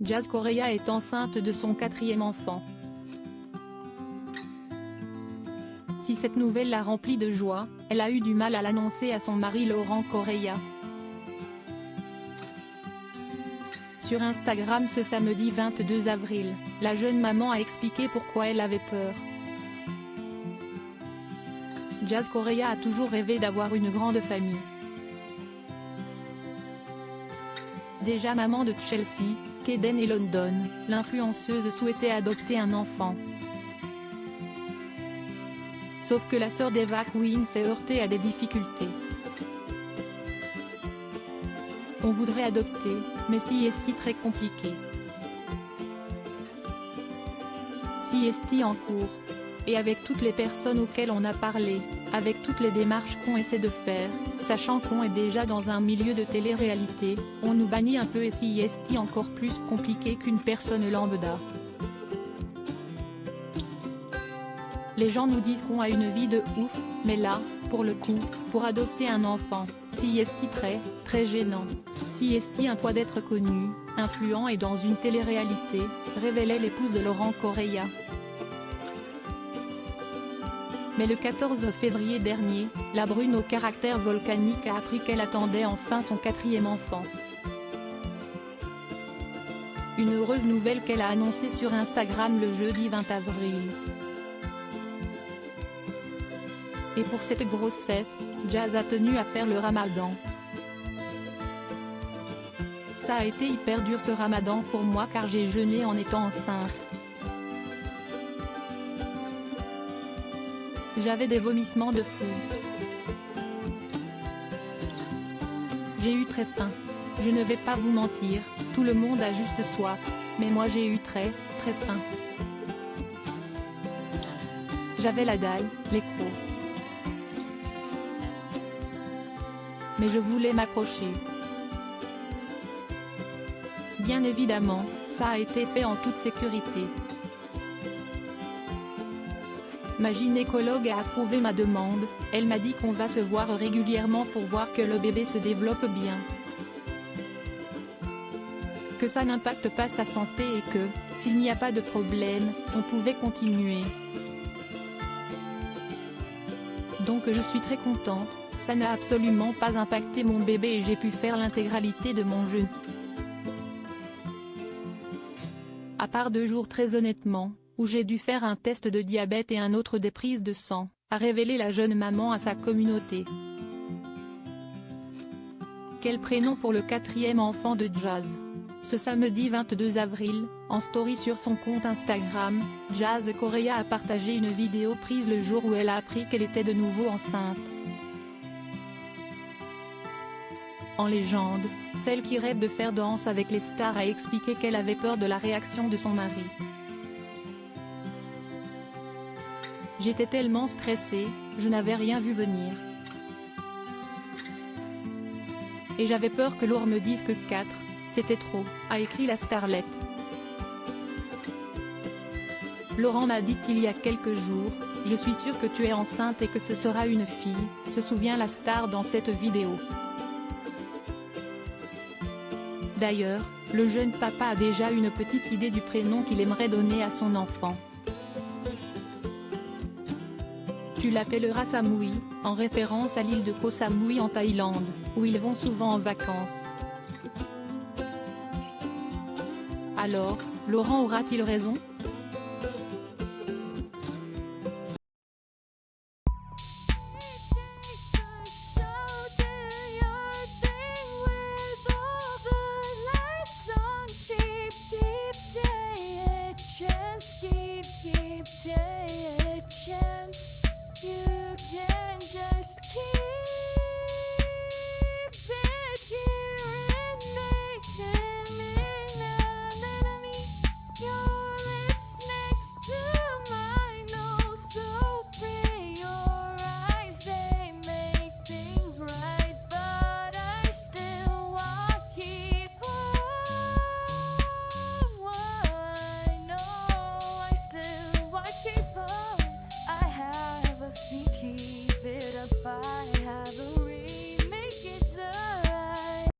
Jazz Correia est enceinte de son 4e enfant. Si cette nouvelle l'a remplie de joie, elle a eu du mal à l'annoncer à son mari Laurent Correia. Sur Instagram ce samedi 22 avril, la jeune maman a expliqué pourquoi elle avait peur. Jazz Correia a toujours rêvé d'avoir une grande famille. Déjà maman de Chelsea, Kaden et London, l'influenceuse souhaitait adopter un enfant. Sauf que la sœur d'Eva Queen s'est heurtée à des difficultés. On voudrait adopter, mais c'est très compliqué. C'est en cours. Et avec toutes les personnes auxquelles on a parlé, avec toutes les démarches qu'on essaie de faire, sachant qu'on est déjà dans un milieu de télé-réalité, on nous bannit un peu et c'est encore plus compliqué qu'une personne lambda. Les gens nous disent qu'on a une vie de ouf, mais là, pour le coup, pour adopter un enfant, c'est très gênant. C'est un poids d'être connu, influent et dans une télé-réalité, révélait l'épouse de Laurent Correia. Mais le 14 février dernier, la brune au caractère volcanique a appris qu'elle attendait enfin son 4e enfant. Une heureuse nouvelle qu'elle a annoncée sur Instagram le jeudi 20 avril. Et pour cette grossesse, Jazz a tenu à faire le ramadan. Ça a été hyper dur ce ramadan pour moi car j'ai jeûné en étant enceinte. J'avais des vomissements de fou. J'ai eu très faim. Je ne vais pas vous mentir, tout le monde a juste soif, mais moi j'ai eu très faim. J'avais la dalle, les crocs. Mais je voulais m'accrocher. Bien évidemment, ça a été fait en toute sécurité. Ma gynécologue a approuvé ma demande, elle m'a dit qu'on va se voir régulièrement pour voir que le bébé se développe bien. Que ça n'impacte pas sa santé et que, s'il n'y a pas de problème, on pouvait continuer. Donc je suis très contente, ça n'a absolument pas impacté mon bébé et j'ai pu faire l'intégralité de mon jeûne. À part 2 jours très honnêtement, où j'ai dû faire un test de diabète et un autre des prises de sang, a révélé la jeune maman à sa communauté. Quel prénom pour le 4e enfant de Jazz? Ce samedi 22 avril, en story sur son compte Instagram, Jazz Correia a partagé une vidéo prise le jour où elle a appris qu'elle était de nouveau enceinte. En légende, celle qui rêve de faire Danse avec les stars a expliqué qu'elle avait peur de la réaction de son mari. J'étais tellement stressée, je n'avais rien vu venir. Et j'avais peur que Laure me dise que 4, c'était trop, a écrit la starlette. Laurent m'a dit qu'il y a quelques jours, je suis sûre que tu es enceinte et que ce sera une fille, se souvient la star dans cette vidéo. D'ailleurs, le jeune papa a déjà une petite idée du prénom qu'il aimerait donner à son enfant. Tu l'appelleras Samui, en référence à l'île de Koh Samui en Thaïlande, où ils vont souvent en vacances. Alors, Laurent aura-t-il raison ?